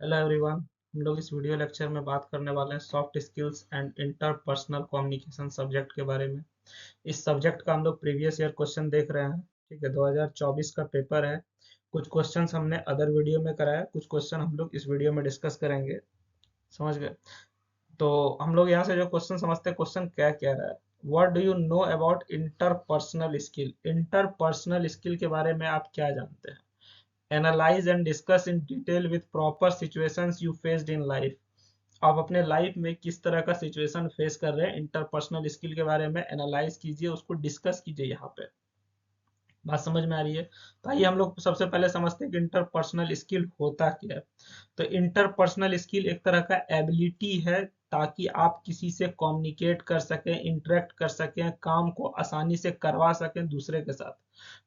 Hello everyone. हम लोग इस वीडियो लेक्चर में बात करने वाले हैं soft skills and interpersonal communication subject के बारे में। इस सब्जेक्ट का हम लोग प्रीवियस ईयर क्वेश्चन देख रहे हैं। ठीक है, 2024 का पेपर है। कुछ क्वेश्चंस हमने अदर वीडियो में कराया, कुछ क्वेश्चन हम लोग इस वीडियो में डिस्कस करेंगे। समझ गए? तो हम लोग यहाँ से जो क्वेश्चन समझते हैं, क्वेश्चन क्या क्या रहा है। What do you know about interpersonal skill? Interpersonal skill के बारे में आप क्या जानते हैं? Analyse and discuss in detail with proper situations you faced in life. आप अपने लाइफ में किस तरह का सिचुएशन फेस कर रहे हैं, इंटरपर्सनल स्किल के बारे में एनालाइज कीजिए, उसको डिस्कस कीजिए। यहाँ पे बात समझ में आ रही है? तो आइए हम लोग सबसे पहले समझते हैं कि इंटरपर्सनल स्किल होता क्या है। तो इंटरपर्सनल स्किल एक तरह का एबिलिटी है ताकि आप किसी से कम्युनिकेट कर सकें, इंटरेक्ट कर सकें, काम को आसानी से करवा सकें दूसरे के साथ।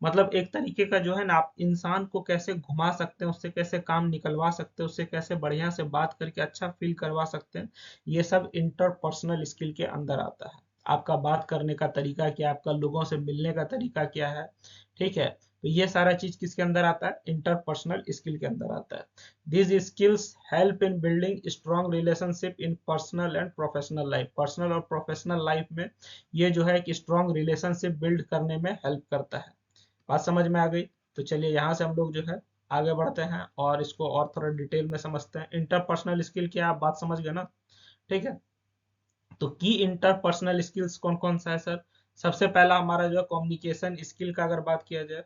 मतलब एक तरीके का जो है ना, आप इंसान को कैसे घुमा सकते हैं, उससे कैसे काम निकलवा सकते हैं, उससे कैसे बढ़िया से बात करके अच्छा फील करवा सकते हैं। ये सब इंटरपर्सनल स्किल के अंदर आता है। आपका बात करने का तरीका क्या है, आपका लोगों से मिलने का तरीका क्या है। ठीक है, तो ये सारा चीज किसके अंदर आता है? इंटरपर्सनल स्किल के अंदर आता है। These skills help in building strong relationship in personal and professional life। Personal और प्रोफेशनल लाइफ में ये जो है कि स्ट्रॉन्ग रिलेशनशिप बिल्ड करने में हेल्प करता है। बात समझ में आ गई? तो चलिए यहाँ से हम लोग जो है आगे बढ़ते हैं और इसको और थोड़ा डिटेल में समझते हैं। इंटरपर्सनल स्किल क्या, आप बात समझ गए ना? ठीक है, तो की इंटरपर्सनल स्किल्स कौन कौन सा है सर? सबसे पहला हमारा जो है कम्युनिकेशन स्किल का अगर बात किया जाए,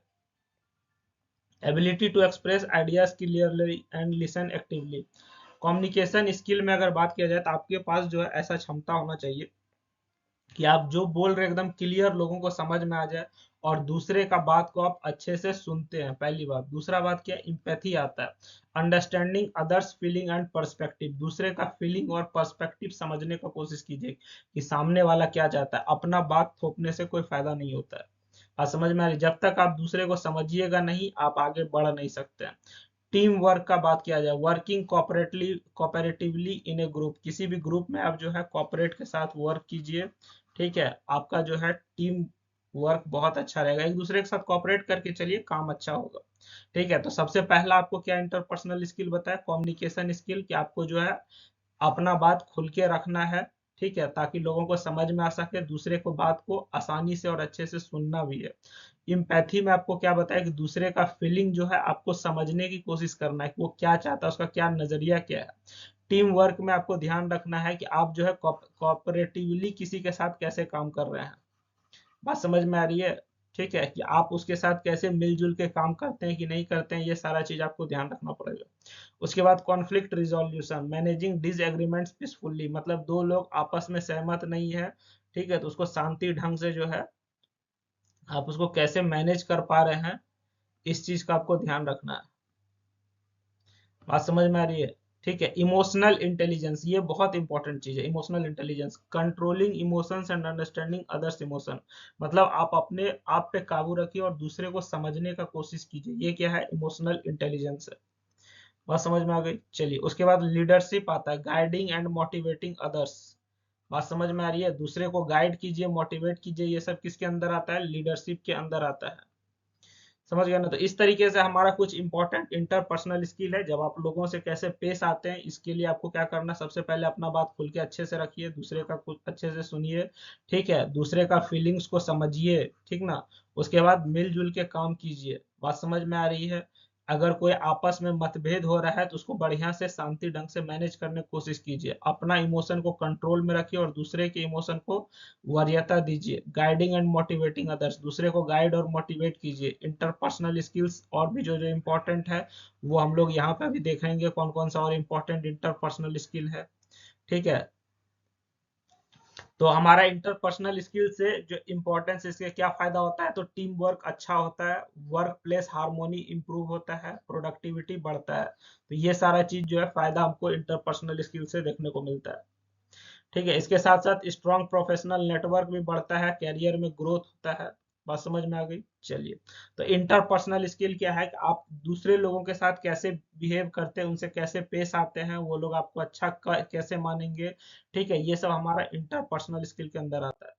ability to express ideas clearly and listen actively. Communication skill में अगर बात किया जाए तो आपके पास जो है ऐसा क्षमता होना चाहिए कि आप जो बोल रहे हैं एकदम क्लियर लोगों को समझ में आ जाए, और दूसरे का बात को आप अच्छे से सुनते हैं। पहली बात। दूसरा बात क्या? इम्पैथी आता है। Understanding others feeling and perspective. दूसरे का फीलिंग और पर्सपेक्टिव समझने का कोशिश कीजिए कि सामने वाला क्या चाहता है। अपना बात थोपने से कोई फायदा नहीं होता है। बात समझ में आ रही? जब तक आप दूसरे को समझिएगा नहीं, आप आगे बढ़ नहीं सकते हैं। टीम वर्क का बात किया जाए, वर्किंग कोऑपरेटिवली इन ए ग्रुप। किसी भी ग्रुप में आप जो है कोऑपरेट के साथ वर्क कीजिए। ठीक है, आपका जो है टीम वर्क बहुत अच्छा रहेगा। एक दूसरे के साथ कोऑपरेट करके चलिए, काम अच्छा होगा। ठीक है, तो सबसे पहला आपको क्या इंटरपर्सनल स्किल बताया? कम्युनिकेशन स्किल, कि आपको जो है अपना बात खुल के रखना है। ठीक है, ताकि लोगों को समझ में आ सके, दूसरे को बात को आसानी से और अच्छे से सुनना भी है। इम्पैथी में आपको क्या बताया कि दूसरे का फीलिंग जो है आपको समझने की कोशिश करना है कि वो क्या चाहता है, उसका क्या नजरिया क्या है। टीम वर्क में आपको ध्यान रखना है कि आप जो है कोऑपरेटिवली किसी के साथ कैसे काम कर रहे हैं। बात समझ में आ रही है? ठीक है, कि आप उसके साथ कैसे मिलजुल के काम करते हैं कि नहीं करते हैं, ये सारा चीज आपको ध्यान रखना पड़ेगा। उसके बाद conflict resolution, managing disagreements peacefully. मतलब दो लोग आपस में सहमत नहीं है, ठीक है, तो उसको शांति ढंग से जो है आप उसको कैसे मैनेज कर पा रहे हैं, इस चीज का आपको ध्यान रखना है। बात समझ में आ रही है? ठीक है, इमोशनल इंटेलिजेंस, ये बहुत इंपॉर्टेंट चीज है। Emotional intelligence, controlling emotions and understanding others emotion. मतलब आप अपने आप पे काबू रखिए और दूसरे को समझने का कोशिश कीजिए। ये क्या है? इमोशनल इंटेलिजेंस है। बात समझ में आ गई? चलिए, उसके बाद लीडरशिप आता है, गाइडिंग एंड मोटिवेटिंग अदर्स। बात समझ में आ रही है? दूसरे को गाइड कीजिए, मोटिवेट कीजिए, ये सब किसके अंदर आता है? लीडरशिप के अंदर आता है। समझ गया ना? तो इस तरीके से हमारा कुछ इंपॉर्टेंट इंटरपर्सनल स्किल है। जब आप लोगों से कैसे पेश आते हैं, इसके लिए आपको क्या करना है? सबसे पहले अपना बात खुल के अच्छे से रखिए, दूसरे का कुछ अच्छे से सुनिए। ठीक है, दूसरे का फीलिंग्स को समझिए। ठीक ना? उसके बाद मिलजुल के काम कीजिए। बात समझ में आ रही है? अगर कोई आपस में मतभेद हो रहा है तो उसको बढ़िया से शांति ढंग से मैनेज करने की कोशिश कीजिए। अपना इमोशन को कंट्रोल में रखिए और दूसरे के इमोशन को वरीयता दीजिए। गाइडिंग एंड मोटिवेटिंग अदर्स, दूसरे को गाइड और मोटिवेट कीजिए। इंटरपर्सनल स्किल्स और भी जो जो इम्पोर्टेंट है, वो हम लोग यहाँ पे भी देखेंगे कौन कौन सा और इम्पोर्टेंट इंटरपर्सनल स्किल है। ठीक है, तो हमारा इंटरपर्सनल स्किल से जो इम्पोर्टेंस, इसके क्या फायदा होता है? तो टीम वर्क अच्छा होता है, वर्क प्लेस हार्मोनी इंप्रूव होता है, प्रोडक्टिविटी बढ़ता है। तो ये सारा चीज जो है फायदा हमको इंटरपर्सनल स्किल से देखने को मिलता है। ठीक है, इसके साथ साथ स्ट्रॉन्ग प्रोफेशनल नेटवर्क भी बढ़ता है, कैरियर में ग्रोथ होता है। बात समझ में आ गई? चलिए, तो इंटरपर्सनल स्किल क्या है कि आप दूसरे लोगों के साथ कैसे बिहेव करते हैं, उनसे कैसे पेश आते हैं, वो लोग आपको अच्छा कैसे मानेंगे। ठीक है, ये सब हमारा इंटरपर्सनल स्किल के अंदर आता है।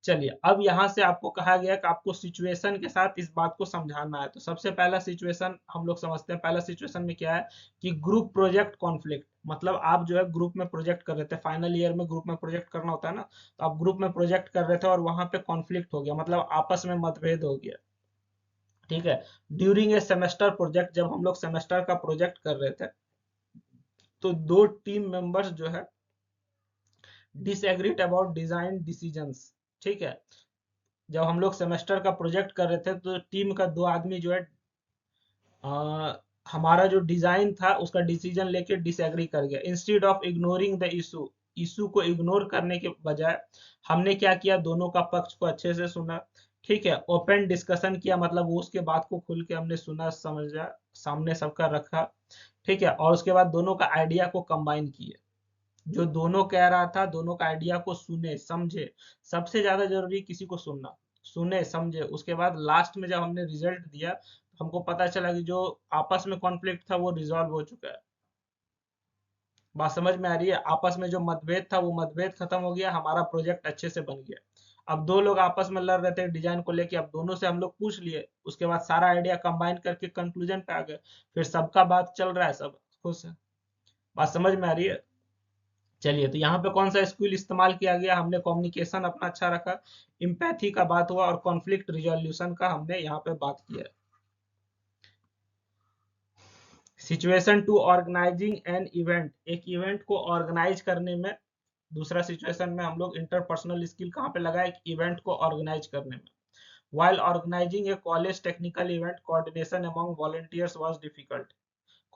चलिए, अब यहाँ से आपको कहा गया कि आपको सिचुएशन के साथ इस बात को समझाना है। तो सबसे पहला सिचुएशन हम लोग समझते हैं। पहला सिचुएशन में क्या है कि ग्रुप प्रोजेक्ट कॉन्फ्लिक्ट, मतलब आप जो है ग्रुप में प्रोजेक्ट कर रहे थे, फाइनल ईयर में ग्रुप में प्रोजेक्ट करना होता है ना, तो आप ग्रुप में प्रोजेक्ट कर रहे थे और वहां पे कॉन्फ्लिक्ट हो गया, मतलब आपस में मतभेद हो गया। ठीक है। ड्यूरिंग ए सेमेस्टर प्रोजेक्ट, जब हम लोग सेमेस्टर का प्रोजेक्ट कर रहे थे, तो दो टीम मेंबर्स जो है डिसएग्रीड अबाउट डिजाइन डिसीजंस। ठीक है। जब हम लोग सेमेस्टर का प्रोजेक्ट कर रहे थे तो टीम का दो आदमी जो है हमारा जो डिजाइन था उसका डिसीजन लेके डिसएग्री कर गया। Instead of ignoring the issue, issue को इग्नोर करने के बजाय हमने क्या किया, दोनों का पक्ष को अच्छे से सुना। ठीक है। ओपन डिस्कशन किया, मतलब वो उसके बात को खुल के हमने सुना समझा, सामने सबका रखा। ठीक है। और उसके बाद दोनों का आइडिया को कंबाइन किए, जो दोनों कह रहा था दोनों का आइडिया को सुने समझे। सबसे ज्यादा जरूरी किसी को सुनना, सुने समझे। उसके बाद लास्ट में जब हमने रिजल्ट दिया तो हमको पता चला कि जो आपस में कॉन्फ्लिक्ट था वो रिजॉल्व हो चुका है। बात समझ में आ रही है? आपस में जो मतभेद था वो मतभेद खत्म हो गया, हमारा प्रोजेक्ट अच्छे से बन गया। अब दो लोग आपस में लड़ रहे थे डिजाइन को लेके, अब दोनों से हम लोग पूछ लिए, उसके बाद सारा आइडिया कंबाइन करके कंक्लूजन पे आ गए। फिर सबका बात चल रहा है, सब खुश है। बात समझ में आ रही है? चलिए, तो यहाँ पे कौन सा स्किल इस्तेमाल किया गया, हमने कम्युनिकेशन अपना अच्छा रखा, इम्पैथी का बात हुआ और कॉन्फ्लिक्ट रिजोल्यूशन का हमने यहाँ पे बात किया। Situation to organising an event, एक इवेंट को ऑर्गेनाइज करने में। दूसरा सिचुएशन में हम लोग इंटरपर्सनल स्किल कहाँ पे लगाए, एक इवेंट को ऑर्गेनाइज करने में। while organizing a college technical event, coordination among volunteers was difficult.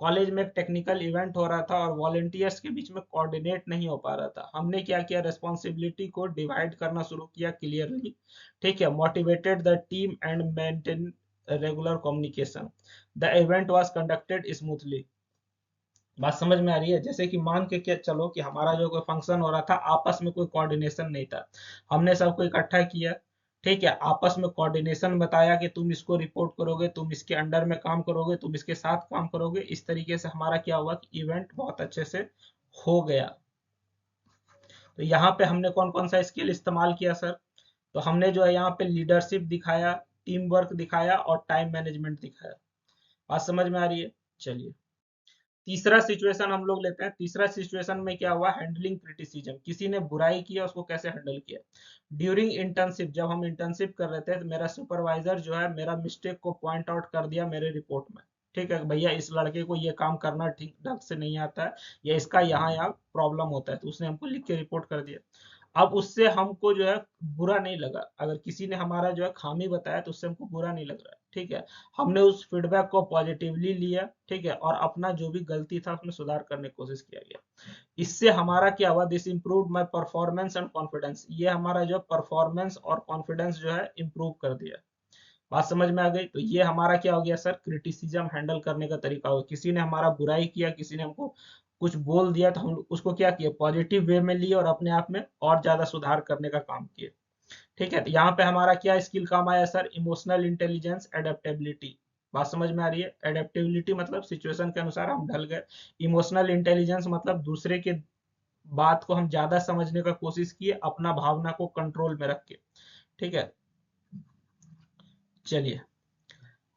College में एक टेक्निकल इवेंट हो रहा था और वॉलेंटियर्स के बीच में कोऑर्डिनेट नहीं हो पा रहा था। हमने क्या किया, रेस्पॉन्सिबिलिटी को डिवाइड करना शुरू किया क्लियरली। ठीक है। Motivated the team and maintain regular communication. The event was conducted smoothly. बात समझ में आ रही है? जैसे कि मान के क्या चलो कि हमारा जो कोई फंक्शन हो रहा था, आपस में कोई कोऑर्डिनेशन नहीं था, हमने सबको इकट्ठा किया। ठीक है। आपस में कोऑर्डिनेशन बताया कि तुम इसको रिपोर्ट करोगे, तुम इसके अंडर में काम करोगे, तुम इसके साथ काम करोगे। इस तरीके से हमारा क्या हुआ कि इवेंट बहुत अच्छे से हो गया। तो यहाँ पे हमने कौन कौन सा स्किल इस्तेमाल किया सर? तो हमने जो है यहाँ पे लीडरशिप दिखाया, टीम वर्क दिखाया और टाइम मैनेजमेंट दिखाया। बात समझ में आ रही है? चलिए, तीसरा सिचुएशन हम लोग लेते हैं। तीसरा सिचुएशन में क्या हुआ, हैंडलिंग क्रिटिसिज्म, किसी ने बुराई किया उसको कैसे हैंडल किया। ड्यूरिंग इंटर्नशिप, जब हम इंटर्नशिप कर रहे थे तो मेरा सुपरवाइजर जो है मेरा मिस्टेक को पॉइंट आउट कर दिया मेरे रिपोर्ट में। ठीक है, भैया इस लड़के को ये काम करना ठीक ढंग से नहीं आता है, या इसका यहाँ यहाँ प्रॉब्लम होता है, तो उसने हमको लिख के रिपोर्ट कर दिया। अब उससे हमको जो है बुरा नहीं लगा, अगर किसी ने हमारा जो है खामी बताया तो उससे हमको बुरा नहीं लग रहा है। ठीक है। हमने उस फीडबैक को पॉजिटिवली लिया। ठीक है। और अपना जो भी गलती था उसमें सुधार करने की कोशिश किया गया। इससे हमारा क्या हुआ, this improve my performance and confidence, ये हमारा जो परफॉर्मेंस और कॉन्फिडेंस जो है इम्प्रूव कर दिया। बात समझ में आ गई? तो ये हमारा क्या हो गया सर, क्रिटिसिज्म हैंडल करने का तरीका हो। किसी ने हमारा बुराई किया, किसी ने हमको कुछ बोल दिया, तो हम उसको क्या किया, पॉजिटिव वे में लिए और अपने आप में और ज्यादा सुधार करने का काम किए। ठीक है। तो यहाँ पे हमारा क्या स्किल काम आया सर, इमोशनल इंटेलिजेंस, एडेप्टेबिलिटी। बात समझ में आ रही है? एडेप्टेबिलिटी मतलब सिचुएशन के अनुसार हम ढल गए। इमोशनल इंटेलिजेंस मतलब दूसरे के बात को हम ज्यादा समझने का कोशिश किए, अपना भावना को कंट्रोल में रख के। ठीक है। चलिए,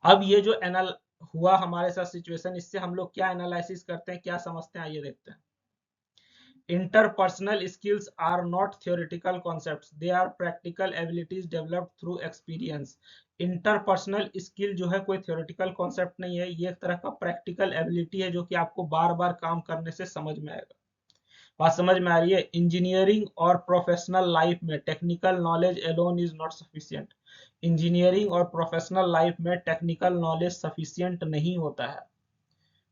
अब ये जो एनाल हुआ हमारे साथ सिचुएशन, इससे हम लोग क्या एनालिसिस करते हैं, क्या समझते हैं, आइए देखते हैं। Interpersonal skills are not theoretical concepts, they are practical abilities developed through experience. Interpersonal skill जो है कोई theoretical concept नहीं है, ये एक तरह का practical ability है जो कि आपको बार बार काम करने से समझ में आएगा। बात समझ में आ रही है? इंजीनियरिंग और प्रोफेशनल लाइफ में technical knowledge alone is not sufficient. Engineering और प्रोफेशनल लाइफ में टेक्निकल नॉलेज सफिशिएंट नहीं होता है।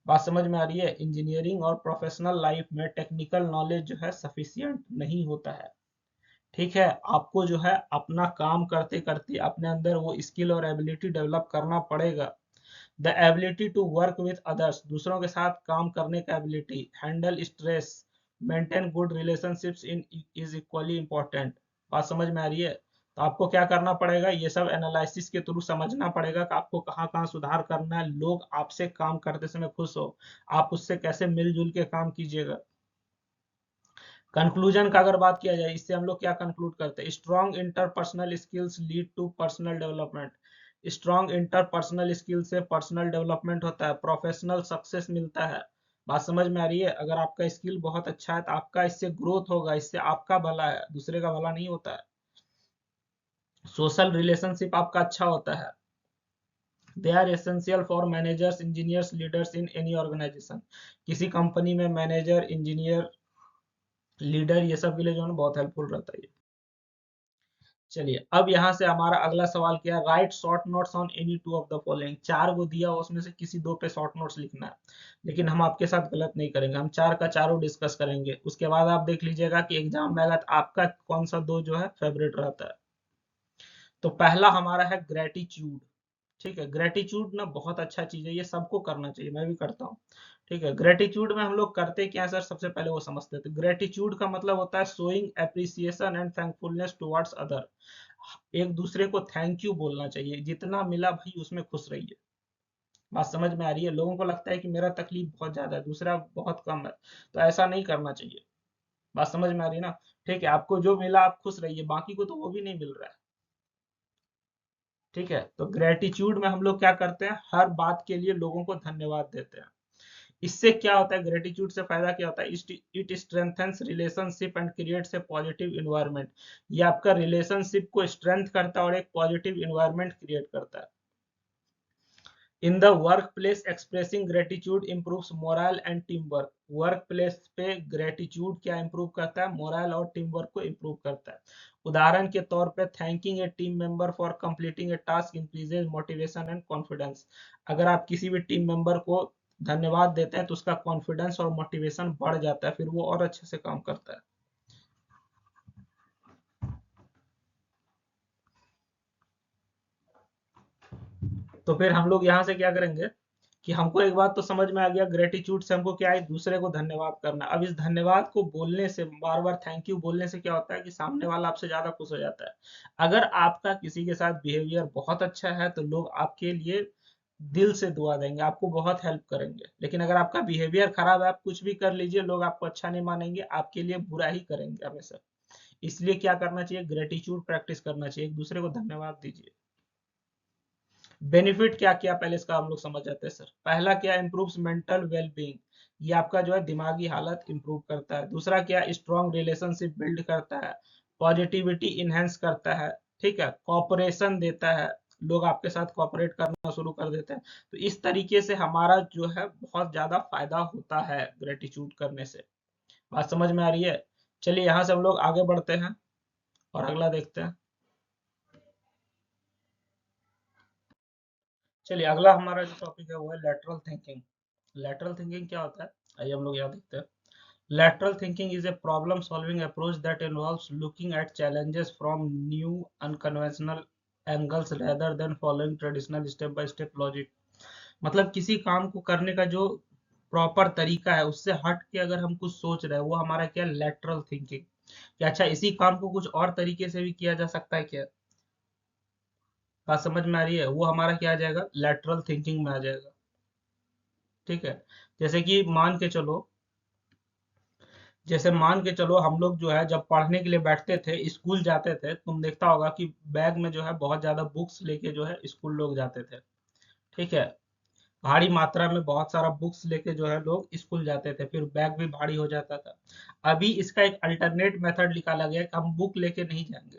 बात समझ में आ रही है? इंजीनियरिंग और प्रोफेशनल लाइफ में टेक्निकल नॉलेज जो है सफिशिएंट नहीं होता है। ठीक है। आपको जो है अपना काम करते करते अपने अंदर वो स्किल और एबिलिटी डेवलप करना पड़ेगा। The ability to work with others, दूसरों के साथ काम करने का ability, handle stress, maintain good relationships in is equally important. बात समझ में आ रही है? तो आपको क्या करना पड़ेगा, ये सब एनालिसिस के थ्रू समझना पड़ेगा कि आपको कहाँ कहाँ सुधार करना है, लोग आपसे काम करते समय खुश हो, आप उससे कैसे मिलजुल के काम कीजिएगा। कंक्लूजन का अगर बात किया जाए, इससे हम लोग क्या कंक्लूड करते हैं, strong interpersonal skills lead to personal development. Strong interpersonal skill से पर्सनल डेवलपमेंट होता है, प्रोफेशनल सक्सेस मिलता है। बात समझ में आ रही है? अगर आपका स्किल बहुत अच्छा है तो आपका इससे ग्रोथ होगा, इससे आपका भला है, दूसरे का भला नहीं होता है। सोशल रिलेशनशिप आपका अच्छा होता है। They are essential for managers, engineers, leaders in any organisation. किसी कंपनी में मैनेजर, इंजीनियर, लीडर, ये सब के लिए जो है ना बहुत हेल्पफुल रहता है ये। चलिए, अब यहाँ से हमारा अगला सवाल क्या है, right short notes on any two of the following. चार को दिया उसमें से किसी दो पे शॉर्ट नोट्स लिखना है, लेकिन हम आपके साथ गलत नहीं करेंगे, हम चार का चारों डिस्कस करेंगे। उसके बाद आप देख लीजिएगा कि एग्जाम में आएगा तो आपका कौन सा दो जो है फेवरेट रहता है। तो पहला हमारा है ग्रेटिट्यूड। ठीक है, ग्रेटिट्यूड ना बहुत अच्छा चीज है, ये सबको करना चाहिए, मैं भी करता हूँ। ठीक है, ग्रेटिट्यूड में हम लोग करते क्या है सर, सबसे पहले वो समझते थे। ग्रेटिट्यूड का मतलब होता है showing appreciation and thankfulness towards other. एक दूसरे को थैंक यू बोलना चाहिए, जितना मिला भाई उसमें खुश रहिए। बात समझ में आ रही है? लोगों को लगता है कि मेरा तकलीफ बहुत ज्यादा है, दूसरा बहुत कम है, तो ऐसा नहीं करना चाहिए। बात समझ में आ रही है ना? ठीक है, आपको जो मिला आप खुश रहिए, बाकी को तो वो भी नहीं मिल रहा है। ठीक है, तो ग्रेटिट्यूड में हम लोग क्या करते हैं, हर बात के लिए लोगों को धन्यवाद देते हैं। इससे क्या होता है, ग्रेटिट्यूड से फायदा क्या होता है, it strengthens relationship and creates a positive environment. ये आपका रिलेशनशिप को स्ट्रेंथ करता है और एक पॉजिटिव इन्वायरमेंट क्रिएट करता है। In the work place expressing gratitude improves moral and team work. Work place पे ग्रेटिट्यूड क्या इंप्रूव करता है, मोरल और टीम वर्क को इंप्रूव करता है। उदाहरण के तौर पे thanking A team member for completing A task increases motivation and confidence. अगर आप किसी भी टीम मेंबर को धन्यवाद देते हैं तो उसका कॉन्फिडेंस और मोटिवेशन बढ़ जाता है, फिर वो और अच्छे से काम करता है। तो फिर हम लोग यहाँ से क्या करेंगे कि हमको एक बात तो समझ में आ गया, ग्रेटिट्यूड से हमको क्या है, दूसरे को धन्यवाद करना। अब इस धन्यवाद को बोलने से, बार बार थैंक यू बोलने से क्या होता है कि सामने वाला आपसे ज्यादा खुश हो जाता है। अगर आपका किसी के साथ बिहेवियर बहुत अच्छा है तो लोग आपके लिए दिल से दुआ देंगे, आपको बहुत हेल्प करेंगे। लेकिन अगर आपका बिहेवियर खराब है, आप कुछ भी कर लीजिए, लोग आपको अच्छा नहीं मानेंगे, आपके लिए बुरा ही करेंगे हमेशा। इसलिए क्या करना चाहिए, ग्रेटिट्यूड प्रैक्टिस करना चाहिए, एक दूसरे को धन्यवाद दीजिए। बेनिफिट क्या क्या पहले इसका हम लोग समझ जाते हैं सर। पहला क्या, इंप्रूव्स मेंटल वेलबींग। ये आपका जो है दिमागी हालत इंप्रूव करता है। दूसरा क्या, स्ट्रॉन्ग रिलेशनशिप बिल्ड करता है। पॉजिटिविटी इनहेंस करता है। ठीक है, कॉपरेशन देता है, लोग आपके साथ कॉपरेट करना शुरू कर देते हैं। तो इस तरीके से हमारा जो है बहुत ज्यादा फायदा होता है ग्रेटिट्यूड करने से। बात समझ में आ रही है? चलिए यहाँ से हम लोग आगे बढ़ते हैं और अगला देखते हैं। चलिए, अगला हमारा जो टॉपिक है वो है लेटरल थिंकिंग। लेटरल थिंकिंग क्या होता है, आइए हम लोग यहाँ देखते हैं। Lateral thinking is a problem-solving approach that involves looking at challenges from new, unconventional angles rather than following traditional step-by-step logic। मतलब किसी काम को करने का जो प्रॉपर तरीका है उससे हट के अगर हम कुछ सोच रहे हैं, वो हमारा क्या, लेटरल थिंकिंग। कि अच्छा, इसी काम को कुछ और तरीके से भी किया जा सकता है क्या। बात समझ में आ रही है? वो हमारा क्या आ जाएगा, लेटरल थिंकिंग में आ जाएगा। ठीक है, जैसे कि मान के चलो हम लोग जो है जब पढ़ने के लिए बैठते थे, स्कूल जाते थे, तुम देखता होगा कि बैग में जो है बहुत ज्यादा बुक्स लेके जो है स्कूल लोग जाते थे। ठीक है, भारी मात्रा में बहुत सारा बुक्स लेके जो है लोग स्कूल जाते थे, फिर बैग भी भारी हो जाता था। अभी इसका एक अल्टरनेट मेथड निकाला गया है कि हम बुक लेके नहीं जाएंगे,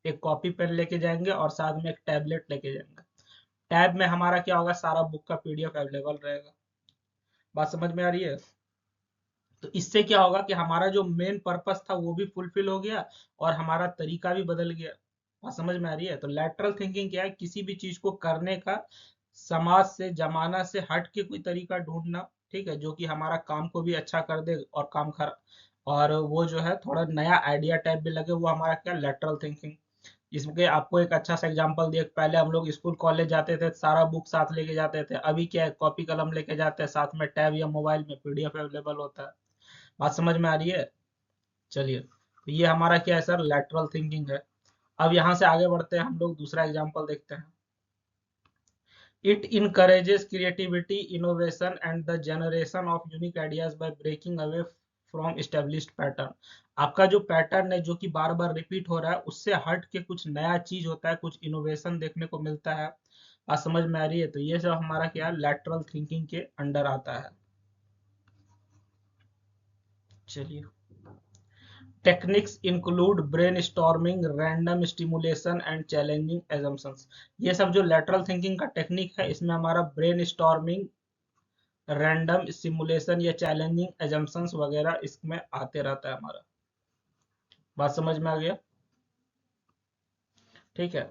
एक कॉपी पेन लेके जाएंगे और साथ में एक टैबलेट लेके जाएंगे। टैब में हमारा क्या होगा, सारा बुक का पीडीएफ अवेलेबल रहेगा। बात समझ में आ रही है? तो इससे क्या होगा कि हमारा जो मेन पर्पस था वो भी फुलफिल हो गया और हमारा तरीका भी बदल गया। बात समझ में आ रही है? तो लेटरल थिंकिंग क्या है, किसी भी चीज को करने का समाज से, जमाना से हट के कोई तरीका ढूंढना। ठीक है, जो कि हमारा काम को भी अच्छा कर दे और काम खर और वो जो है थोड़ा नया आइडिया टाइप भी लगे, वो हमारा क्या, लेटरल थिंकिंग। इसमें आपको एक अच्छा सा एग्जांपल दिए, पहले हम लोग स्कूल कॉलेज जाते थे सारा बुक साथ लेके जाते थे, अभी क्या है, कॉपी कलम लेके जाते हैं, साथ में टैब या मोबाइल में पीडीएफ अवेलेबल होता है। बात समझ में आ रही है? चलिए, तो ये हमारा क्या है सर, लेटरल थिंकिंग है। अब यहाँ से आगे बढ़ते हैं, हम लोग दूसरा एग्जांपल देखते हैं। It encourages creativity, innovation and the generation of unique ideas by breaking away from established pattern. आपका जो पैटर्न है जो कि बार बार रिपीट हो रहा है उससे हट के कुछ नया चीज होता है, कुछ इनोवेशन देखने को मिलता है। बात समझ में आ रही है? तो ये सब हमारा क्या है, लैटरल थिंकिंग के अंडर आता है। चलिए, techniques include brainstorming, random stimulation and challenging assumptions. ये सब जो लैटरल थिंकिंग का टेक्निक है इसमें हमारा ब्रेनस्टॉर्मिंग, रैंडम सिमुलेशन या चैलेंजिंग एजम्पशंस वगैरह इसमें आते रहता है हमारा। बात समझ में आ गया? ठीक है।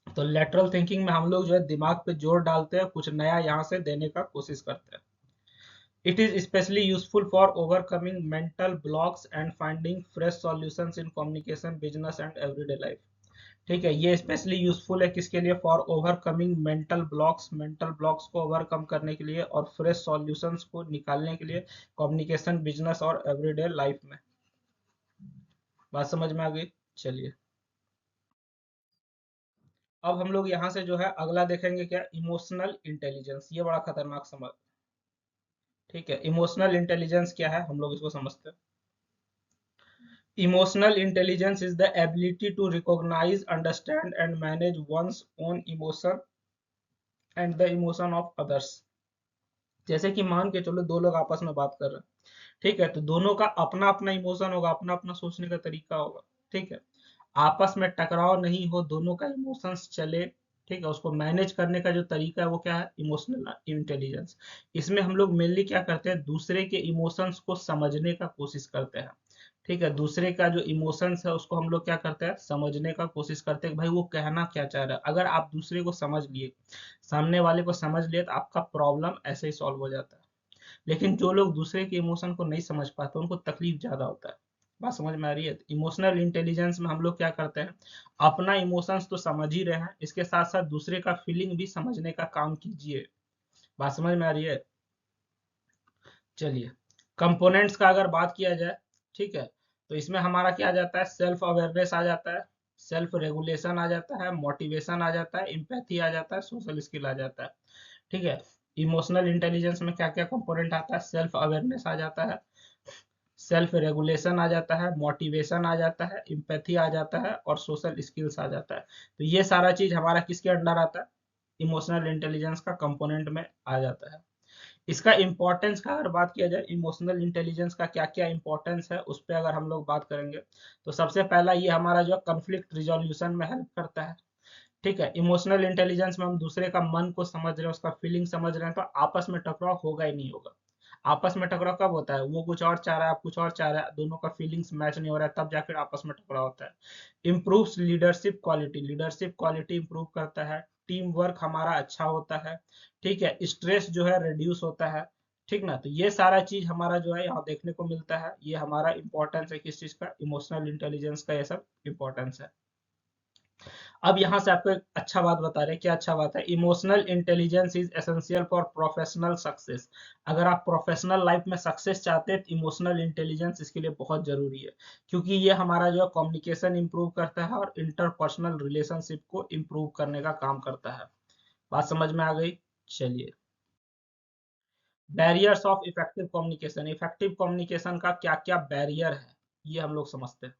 तो लेटरल थिंकिंग में हम लोग जो है दिमाग पे जोर डालते हैं, कुछ नया यहाँ से देने का कोशिश करते हैं। It is specially useful for overcoming mental blocks and finding fresh solutions in communication, business and everyday life. ठीक है, ये स्पेशली यूजफुल है किसके लिए? फॉर ओवरकमिंग मेंटल ब्लॉक्स को ओवरकम करने के लिए और फ्रेश सॉल्यूशंस को निकालने के लिए कम्युनिकेशन, बिजनेस और एवरीडे लाइफ में। बात समझ में आ गई? चलिए, अब हम लोग यहाँ से जो है अगला देखेंगे क्या, इमोशनल इंटेलिजेंस। ये बड़ा खतरनाक समझ। ठीक है, इमोशनल इंटेलिजेंस क्या है हम लोग इसको समझते हैं। Emotional intelligence is the ability to recognise, understand and manage one's own emotion and the emotion of others. जैसे कि मान के चलो दो लोग आपस में बात कर रहे हैं, ठीक है, तो दोनों का अपना अपना इमोशन होगा, अपना अपना सोचने का तरीका होगा। ठीक है, आपस में टकराव नहीं हो, दोनों का इमोशंस चले। ठीक है, उसको मैनेज करने का जो तरीका है वो क्या है, इमोशनल इंटेलिजेंस। इसमें हम लोग मेनली क्या करते हैं, दूसरे के इमोशंस को समझने का कोशिश करते हैं। ठीक है, दूसरे का जो इमोशंस है उसको हम लोग क्या करते हैं, समझने का कोशिश करते हैं कि भाई वो कहना क्या चाह रहा है। अगर आप दूसरे को समझ लिए, सामने वाले को समझ लिए, तो आपका प्रॉब्लम ऐसे ही सॉल्व हो जाता है। लेकिन जो लोग दूसरे के इमोशन को नहीं समझ पाते उनको तकलीफ ज्यादा होता है। बात समझ में आ रही है? इमोशनल इंटेलिजेंस में हम लोग क्या करते हैं, अपना इमोशंस तो समझ ही रहे हैं, इसके साथ साथ दूसरे का फीलिंग भी समझने का काम कीजिए। बात समझ में आ रही है? चलिए, कंपोनेंट्स का अगर बात किया जाए, ठीक है, तो इसमें हमारा क्या आ जाता है, सेल्फ अवेयरनेस आ जाता है, सेल्फ रेगुलेशन आ जाता है, मोटिवेशन आ जाता है, इम्पैथी आ जाता है, सोशल स्किल आ जाता है। ठीक है, इमोशनल इंटेलिजेंस में क्या क्या कंपोनेंट आता है, सेल्फ अवेयरनेस आ जाता है, सेल्फ रेगुलेशन आ जाता है, मोटिवेशन आ जाता है, इम्पैथी आ जाता है और सोशल स्किल्स आ जाता है। तो ये सारा चीज हमारा किसके अंडर आता है, इमोशनल इंटेलिजेंस का कंपोनेंट में आ जाता है। इसका इंपॉर्टेंस का अगर बात किया जाए, इमोशनल इंटेलिजेंस का क्या क्या इंपॉर्टेंस है उस पर अगर हम लोग बात करेंगे, तो सबसे पहला ये हमारा जो कॉन्फ्लिक्ट रिजोल्यूशन में हेल्प करता है। ठीक है, इमोशनल इंटेलिजेंस में हम दूसरे का मन को समझ रहे हैं, उसका फीलिंग समझ रहे हैं, तो आपस में टकराव होगा ही नहीं होगा। आपस में टकराव कब होता है, वो कुछ और चाह रहा है, आप कुछ और चाह रहा है, दोनों का फीलिंग्स मैच नहीं हो रहा है, तब जाकर आपस में टकराव होता है। Improves leadership quality, leadership quality improve करता है, टीम वर्क हमारा अच्छा होता है। ठीक है, स्ट्रेस जो है रिड्यूस होता है। ठीक ना, तो ये सारा चीज हमारा जो है यहाँ देखने को मिलता है। ये हमारा इंपॉर्टेंस है किस चीज का, इमोशनल इंटेलिजेंस का, ये सब इंपॉर्टेंस है। अब यहाँ से आपको एक अच्छा बात बता रहे हैं, क्या अच्छा बात है, emotional intelligence is essential for professional success. अगर आप प्रोफेशनल लाइफ में सक्सेस चाहते हैं तो इमोशनल इंटेलिजेंस इसके लिए बहुत जरूरी है, क्योंकि ये हमारा जो है कम्युनिकेशन इंप्रूव करता है और इंटरपर्सनल रिलेशनशिप को इंप्रूव करने का काम करता है। बात समझ में आ गई? चलिए, barriers of effective communication, effective communication का क्या क्या बैरियर है ये हम लोग समझते हैं।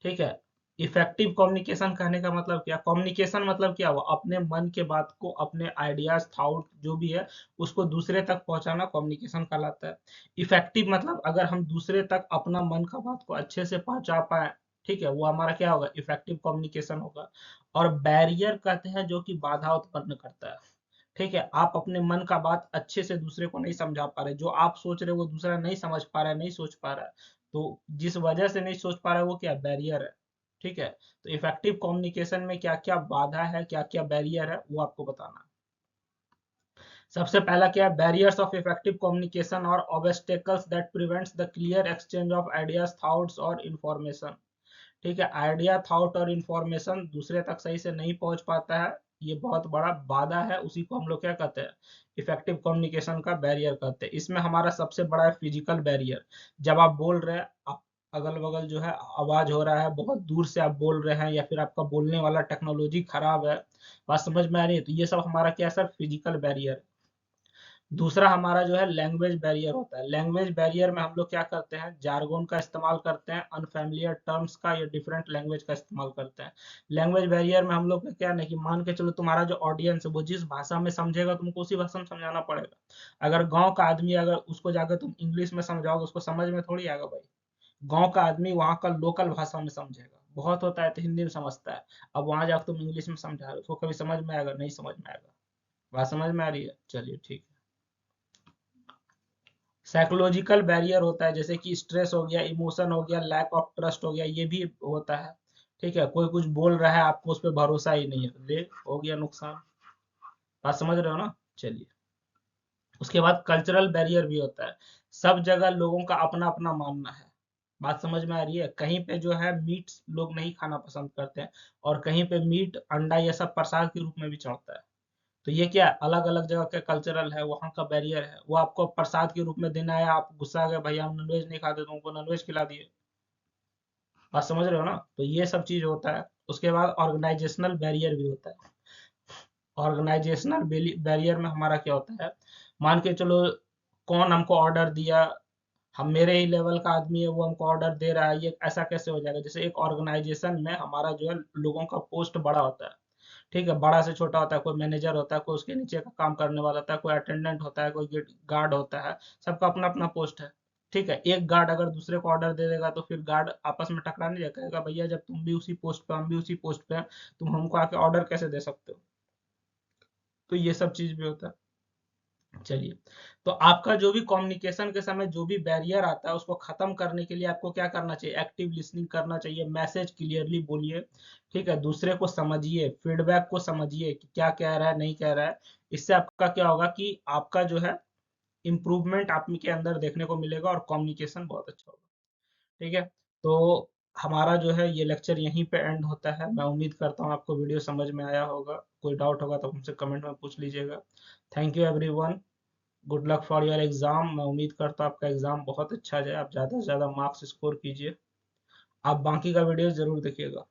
ठीक है, इफेक्टिव कम्युनिकेशन कहने का मतलब क्या, कम्युनिकेशन मतलब क्या हुआ, अपने मन के बात को, अपने आइडियाज, थॉट जो भी है उसको दूसरे तक पहुंचाना कम्युनिकेशन कहलाता है। इफेक्टिव मतलब अगर हम दूसरे तक अपना मन का बात को अच्छे से पहुंचा पाए, ठीक है, वो हमारा क्या होगा, इफेक्टिव कम्युनिकेशन होगा। और बैरियर कहते हैं जो कि बाधा उत्पन्न करता है। ठीक है, आप अपने मन का बात अच्छे से दूसरे को नहीं समझा पा रहे, जो आप सोच रहे हो वो दूसरा नहीं समझ पा रहा है, नहीं सोच पा रहा है, तो जिस वजह से नहीं सोच पा रहा है वो क्या, बैरियर है। ठीक है, तो इफेक्टिव कम्युनिकेशन में क्या क्या बाधा है, क्या क्या बैरियर है, वो आपको बताना है। सबसे पहला क्या है, बैरियर्स ऑफ इफेक्टिव कम्युनिकेशन और obstacles that prevents the clear exchange of ideas, thoughts और इंफॉर्मेशन। ठीक है, आइडिया, थॉट और इंफॉर्मेशन दूसरे तक सही से नहीं पहुंच पाता है, ये बहुत बड़ा बाधा है, उसी को हम लोग क्या कहते हैं, इफेक्टिव कम्युनिकेशन का बैरियर कहते हैं। इसमें हमारा सबसे बड़ा है फिजिकल बैरियर। जब आप बोल रहे हैं, आप अगल बगल जो है आवाज हो रहा है, बहुत दूर से आप बोल रहे हैं, या फिर आपका बोलने वाला टेक्नोलॉजी खराब है, बात समझ में आ रही है, तो ये सब हमारा क्या है सर, फिजिकल बैरियर। दूसरा हमारा जो है लैंग्वेज बैरियर होता है। लैंग्वेज बैरियर में हम लोग क्या करते हैं, जार्गोन का इस्तेमाल करते हैं, अनफैमिलियर टर्म्स का या डिफरेंट लैंग्वेज का इस्तेमाल करते हैं। लैंग्वेज बैरियर में हम लोग का क्या नहीं कि मान के चलो तुम्हारा जो ऑडियंस है वो जिस भाषा में समझेगा तुमको उसी भाषा में समझाना पड़ेगा। अगर गांव का आदमी अगर उसको जाकर तुम इंग्लिश में समझाओगे उसको समझ में थोड़ी आएगा भाई। गांव का आदमी वहाँ का लोकल भाषा में समझेगा, बहुत होता है तो हिंदी में समझता है। अब वहां जाकर तुम इंग्लिश में समझा रहे हो उसको कभी समझ में आएगा, नहीं समझ में आएगा। बात समझ में आ रही है, चलिए ठीक है। साइकोलॉजिकल बैरियर होता है, जैसे कि स्ट्रेस हो गया, इमोशन हो गया, लैक ऑफ ट्रस्ट हो गया, ये भी होता है। ठीक है, कोई कुछ बोल रहा है आपको उस पर भरोसा ही नहीं है, ले हो गया नुकसान। बात समझ रहे हो ना, चलिए। उसके बाद कल्चरल बैरियर भी होता है। सब जगह लोगों का अपना अपना मानना है। बात समझ में आ रही है, कहीं पे जो है मीट लोग नहीं खाना पसंद करते हैं, और कहीं पे मीट अंडा ये सब प्रसाद के रूप में भी चढ़ता है। तो ये क्या अलग अलग जगह का कल्चरल है, वहाँ का बैरियर है। वो आपको प्रसाद के रूप में देना है, आप गुस्सा आ गए भैया हम नॉनवेज नहीं खाते, तो उनको नॉनवेज खिला दिए। बात समझ रहे हो ना, तो ये सब चीज होता है। उसके बाद ऑर्गेनाइजेशनल बैरियर भी होता है। ऑर्गेनाइजेशनल बैरियर में हमारा क्या होता है, मान के चलो कौन हमको ऑर्डर दिया, हम मेरे ही लेवल का आदमी है वो हमको ऑर्डर दे रहा है, ये ऐसा कैसे हो जाएगा। जैसे एक ऑर्गेनाइजेशन में हमारा जो है लोगों का पोस्ट बड़ा होता है। ठीक है, बड़ा से छोटा होता है, कोई मैनेजर होता है, कोई उसके नीचे का काम करने वाला होता है, कोई अटेंडेंट होता है, कोई गेट गार्ड होता है। सबका अपना अपना पोस्ट है। ठीक है, एक गार्ड अगर दूसरे को ऑर्डर दे देगा तो फिर गार्ड आपस में टकरा नहीं जाएगा, कहेगा भैया जब तुम भी उसी पोस्ट पे हम भी उसी पोस्ट पे हैं, तुम हमको आके ऑर्डर कैसे दे सकते हो। तो ये सब चीज भी होता है। चलिए, तो आपका जो भी कम्युनिकेशन के समय जो भी बैरियर आता है उसको खत्म करने के लिए आपको क्या करना चाहिए, एक्टिव लिसनिंग करना चाहिए, मैसेज क्लियरली बोलिए। ठीक है, दूसरे को समझिए, फीडबैक को समझिए कि क्या कह रहा है नहीं कह रहा है। इससे आपका क्या होगा कि आपका जो है इम्प्रूवमेंट आप के अंदर देखने को मिलेगा और कम्युनिकेशन बहुत अच्छा होगा। ठीक है, तो हमारा जो है ये लेक्चर यहीं पे एंड होता है। मैं उम्मीद करता हूँ आपको वीडियो समझ में आया होगा। कोई डाउट होगा तो हमसे कमेंट में पूछ लीजिएगा। Thank you everyone, good luck for your exam. मैं उम्मीद करता हूँ आपका एग्जाम बहुत अच्छा जाए, आप ज़्यादा से ज़्यादा मार्क्स स्कोर कीजिए। आप बाकी का वीडियो ज़रूर देखिएगा।